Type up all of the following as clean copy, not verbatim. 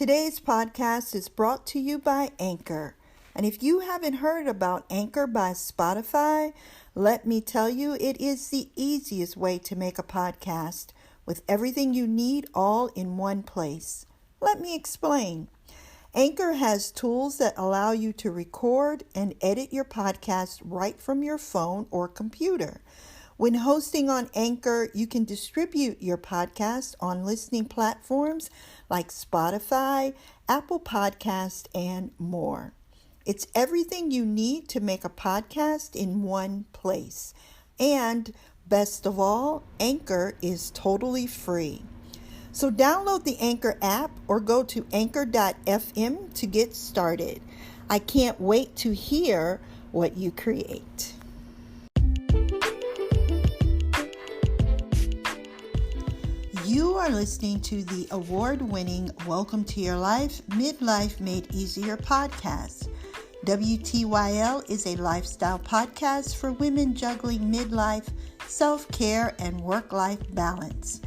Today's podcast is brought to you by Anchor. And if you haven't heard about Anchor by Spotify, let me tell you, it is the easiest way to make a podcast with everything you need all in one place. Let me explain. Anchor has tools that allow you to record and edit your podcast right from your phone or computer. When hosting on Anchor, you can distribute your podcast on listening platforms like Spotify, Apple Podcast, and more. It's everything you need to make a podcast in one place. And best of all, Anchor is totally free. So download the Anchor app or go to anchor.fm to get started. I can't wait to hear what you create. You are listening to the award-winning Welcome to Your Life, Midlife Made Easier podcast. WTYL is a lifestyle podcast for women juggling midlife, self-care, and work-life balance.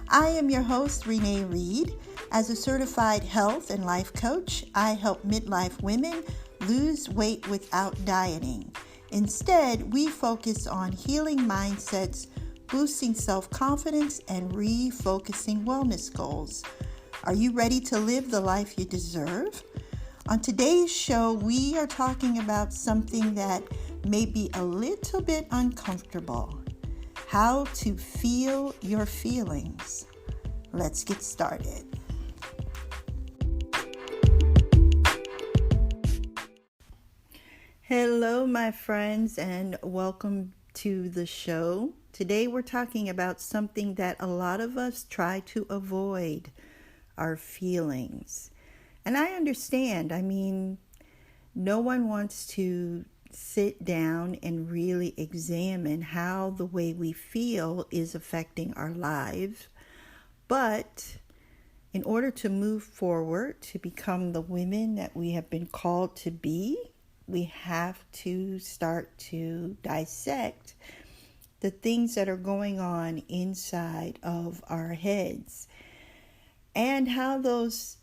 I am your host, Renee Reed. As a certified health and life coach, I help midlife women lose weight without dieting. Instead, we focus on healing mindsets, boosting self-confidence, and refocusing wellness goals. Are you ready to live the life you deserve? On today's show, we are talking about something that may be a little bit uncomfortable. How to feel your feelings. Let's get started. Hello, my friends, and welcome to the show. Today we're talking about something that a lot of us try to avoid, our feelings. And I understand. I mean, no one wants to sit down and really examine how the way we feel is affecting our lives. But in order to move forward, to become the women that we have been called to be, we have to start to dissect the things that are going on inside of our heads and how those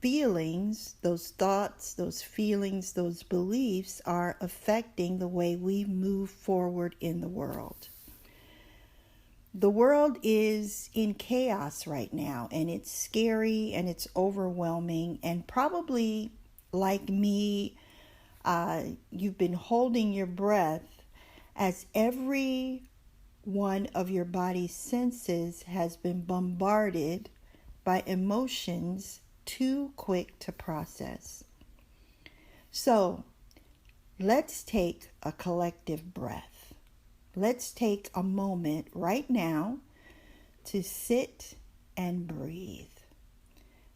feelings, those thoughts, those feelings, those beliefs are affecting the way we move forward in the world. The world is in chaos right now, and it's scary and it's overwhelming, and probably like me, you've been holding your breath as every one of your body's senses has been bombarded by emotions too quick to process. So let's take a collective breath. Let's take a moment right now to sit and breathe.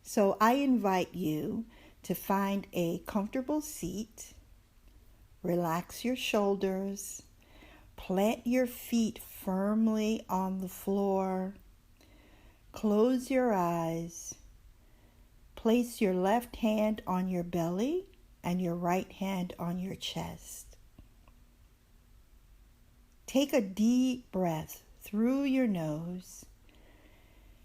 So I invite you to find a comfortable seat, relax your shoulders, plant your feet firmly on the floor, close your eyes, place your left hand on your belly and your right hand on your chest. Take a deep breath through your nose,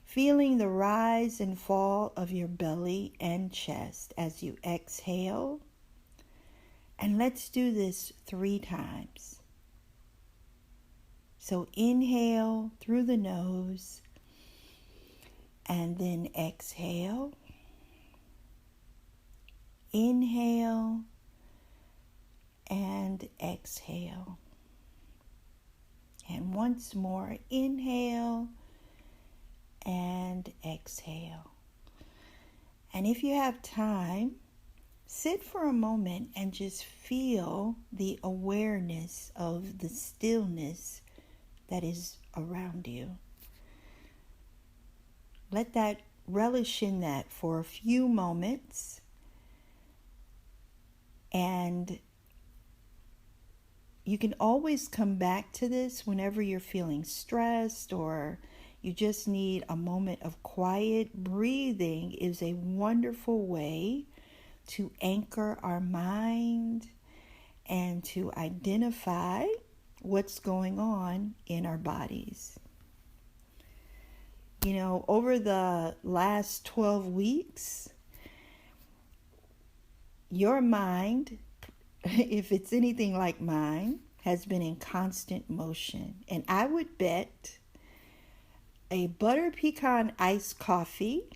feeling the rise and fall of your belly and chest as you exhale. And let's do this 3 times. So inhale through the nose and then exhale. Inhale and exhale. And once more, inhale and exhale. And if you have time, sit for a moment and just feel the awareness of the stillness that is around you. Relish in that for a few moments. And you can always come back to this whenever you're feeling stressed or you just need a moment of quiet. Breathing is a wonderful way to anchor our mind and to identify what's going on in our bodies. You know, over the last 12 weeks, Your mind, if it's anything like mine, has been in constant motion. And I would bet a butter pecan iced coffee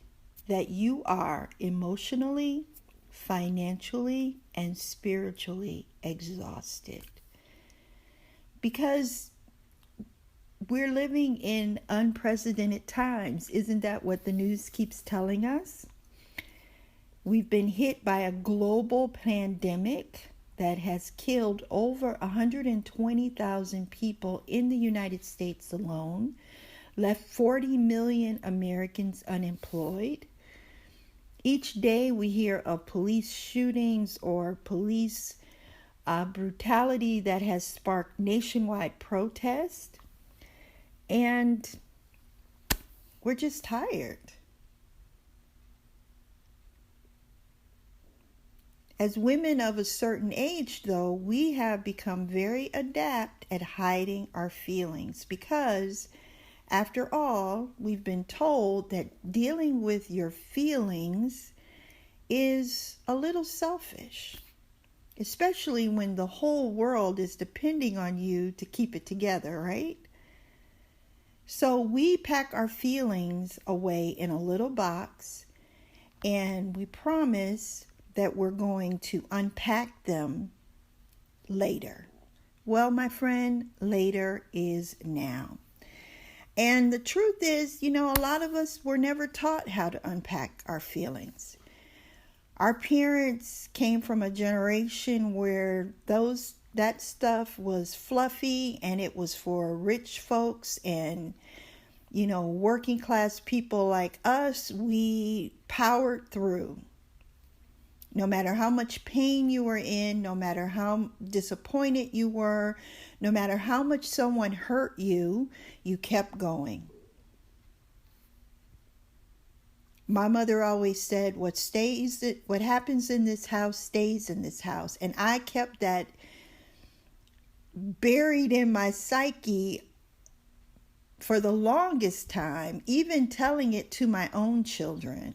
that you are emotionally, financially, and spiritually exhausted. Because we're living in unprecedented times. Isn't that what the news keeps telling us? We've been hit by a global pandemic that has killed over 120,000 people in the United States alone, left 40 million Americans unemployed. Each day we hear of police shootings or police brutality that has sparked nationwide protest. And we're just tired. As women of a certain age, though, we have become very adept at hiding our feelings because, after all, we've been told that dealing with your feelings is a little selfish, especially when the whole world is depending on you to keep it together, right? So we pack our feelings away in a little box, and we promise that we're going to unpack them later. Well, my friend, later is now. And the truth is, a lot of us were never taught how to unpack our feelings. Our parents came from a generation where that stuff was fluffy and it was for rich folks and, working class people like us. We powered through. No matter how much pain you were in, no matter how disappointed you were, no matter how much someone hurt you, you kept going. My mother always said, what happens in this house stays in this house. And I kept that buried in my psyche for the longest time, even telling it to my own children.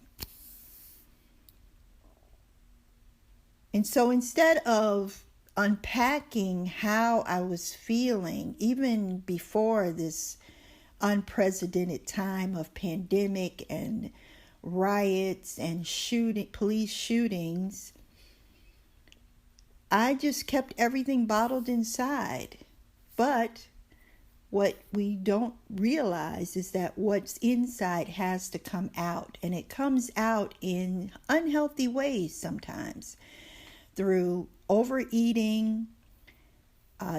And so instead of unpacking how I was feeling, even before this unprecedented time of pandemic and riots and police shootings, I just kept everything bottled inside. But what we don't realize is that what's inside has to come out, and it comes out in unhealthy ways sometimes. Through overeating,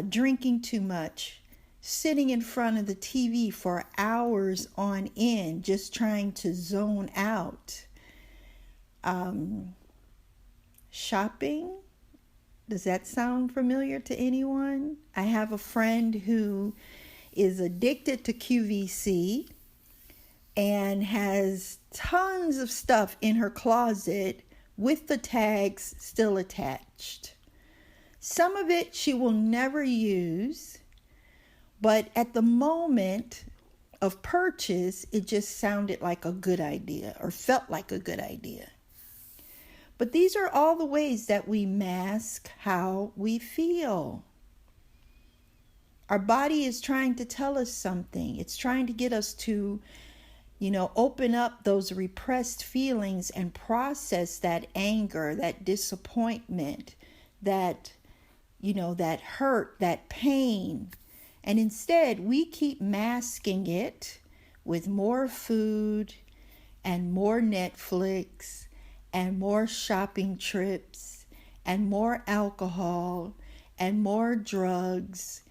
drinking too much, sitting in front of the TV for hours on end, just trying to zone out. Shopping, does that sound familiar to anyone? I have a friend who is addicted to QVC and has tons of stuff in her closet with the tags still attached. Some of it she will never use, but at the moment of purchase, it just sounded like a good idea or felt like a good idea. But these are all the ways that we mask how we feel. Our body is trying to tell us something. It's trying to get us to open up those repressed feelings and process that anger, that disappointment, that hurt, that pain. And instead, we keep masking it with more food and more Netflix and more shopping trips and more alcohol and more drugs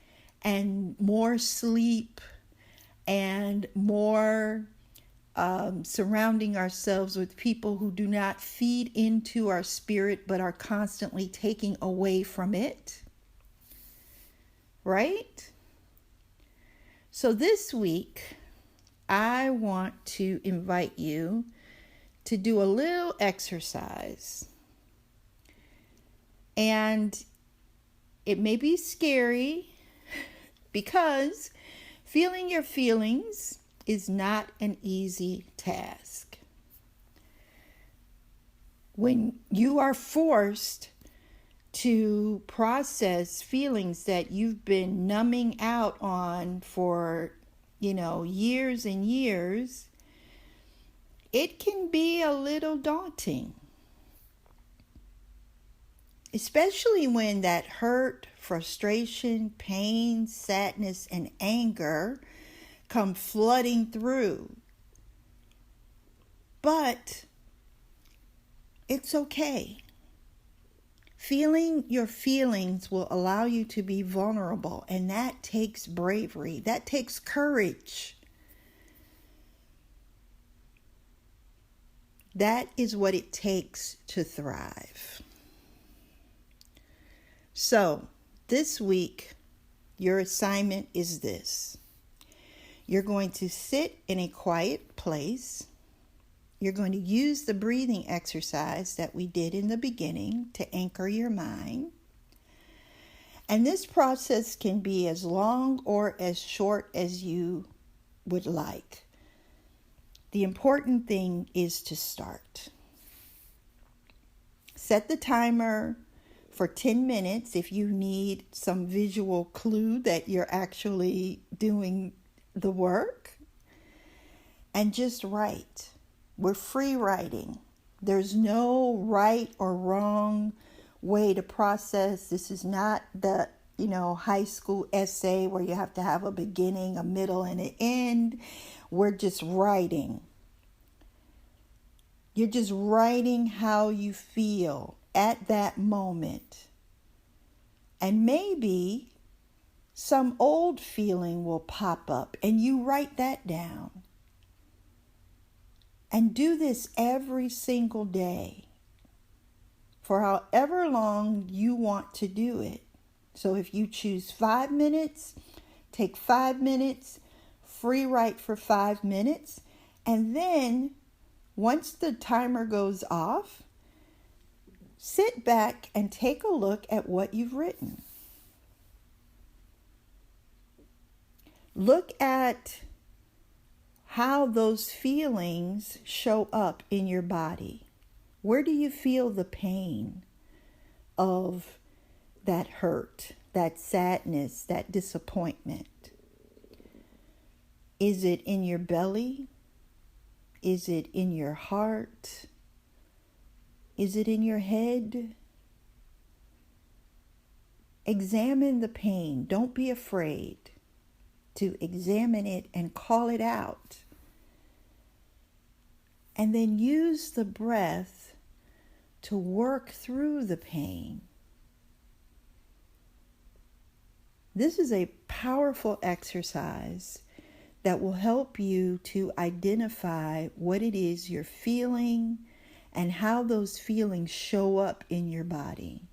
and more sleep and more surrounding ourselves with people who do not feed into our spirit but are constantly taking away from it. Right? So this week, I want to invite you to do a little exercise. And it may be scary because feeling your feelings is not an easy task. When you are forced to process feelings that you've been numbing out on for, years and years, it can be a little daunting. Especially when that hurt, frustration, pain, sadness, and anger come flooding through. But it's okay. Feeling your feelings will allow you to be vulnerable, and that takes bravery. That takes courage. That is what it takes to thrive. So, this week, your assignment is this. You're going to sit in a quiet place. You're going to use the breathing exercise that we did in the beginning to anchor your mind. And this process can be as long or as short as you would like. The important thing is to start. Set the timer for 10 minutes if you need some visual clue that you're actually doing the work. And just write. We're free writing. There's no right or wrong way to process. This is not the, high school essay where you have to have a beginning, a middle, and an end. We're just writing. You're just writing how you feel at that moment. And maybe some old feeling will pop up and you write that down. And do this every single day for however long you want to do it. So if you choose 5 minutes, take 5 minutes, free write for 5 minutes. And then once the timer goes off, sit back and take a look at what you've written. Look at how those feelings show up in your body. Where do you feel the pain of that hurt, that sadness, that disappointment? Is it in your belly? Is it in your heart? Is it in your head? Examine the pain. Don't be afraid to examine it and call it out. And then use the breath to work through the pain. This is a powerful exercise that will help you to identify what it is you're feeling and how those feelings show up in your body,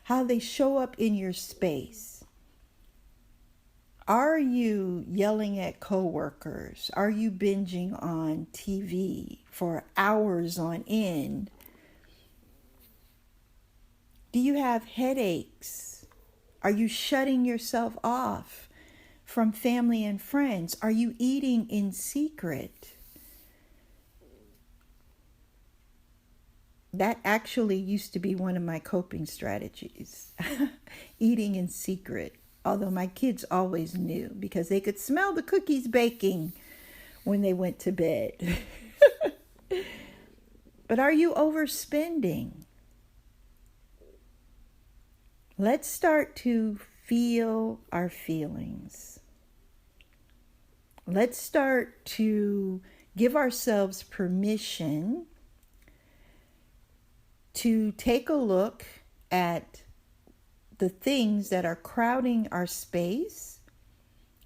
how they show up in your space. Are you yelling at coworkers? Are you binging on TV for hours on end? Do you have headaches? Are you shutting yourself off from family and friends? Are you eating in secret? That actually used to be one of my coping strategies, eating in secret. Although my kids always knew because they could smell the cookies baking when they went to bed. But are you overspending? Let's start to feel our feelings. Let's start to give ourselves permission to take a look at the things that are crowding our space,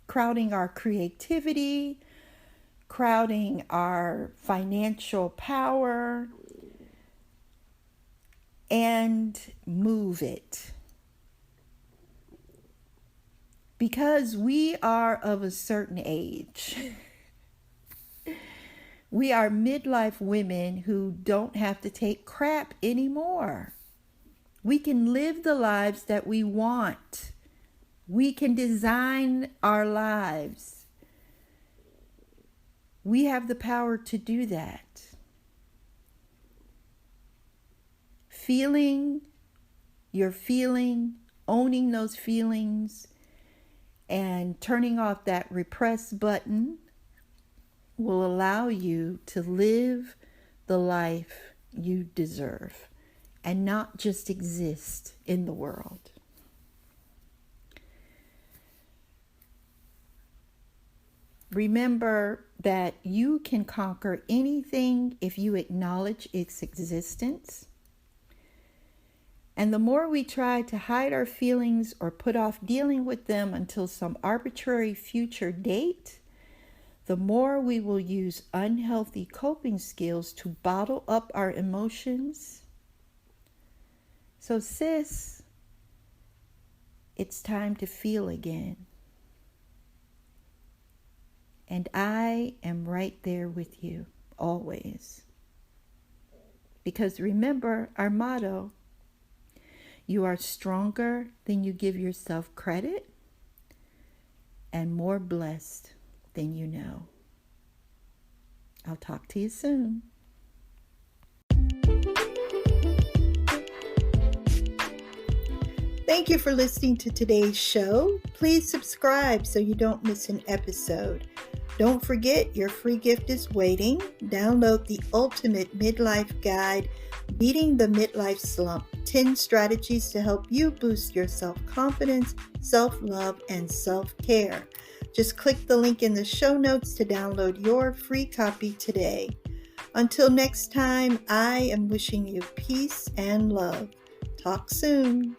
crowding our creativity, crowding our financial power, and move it. Because we are of a certain age. We are midlife women who don't have to take crap anymore. We can live the lives that we want. We can design our lives. We have the power to do that. Feeling you're feeling, owning those feelings, and turning off that repress button will allow you to live the life you deserve and not just exist in the world. Remember that you can conquer anything if you acknowledge its existence. And the more we try to hide our feelings or put off dealing with them until some arbitrary future date, the more we will use unhealthy coping skills to bottle up our emotions. So, sis, it's time to feel again. And I am right there with you, always. Because remember our motto, you are stronger than you give yourself credit and more blessed than you know. I'll talk to you soon. Thank you for listening to today's show. Please subscribe so you don't miss an episode. Don't forget your free gift is waiting. Download the ultimate midlife guide, Beating the Midlife Slump, 10 strategies to help you boost your self-confidence, self-love, and self-care. Just click the link in the show notes to download your free copy today. Until next time, I am wishing you peace and love. Talk soon.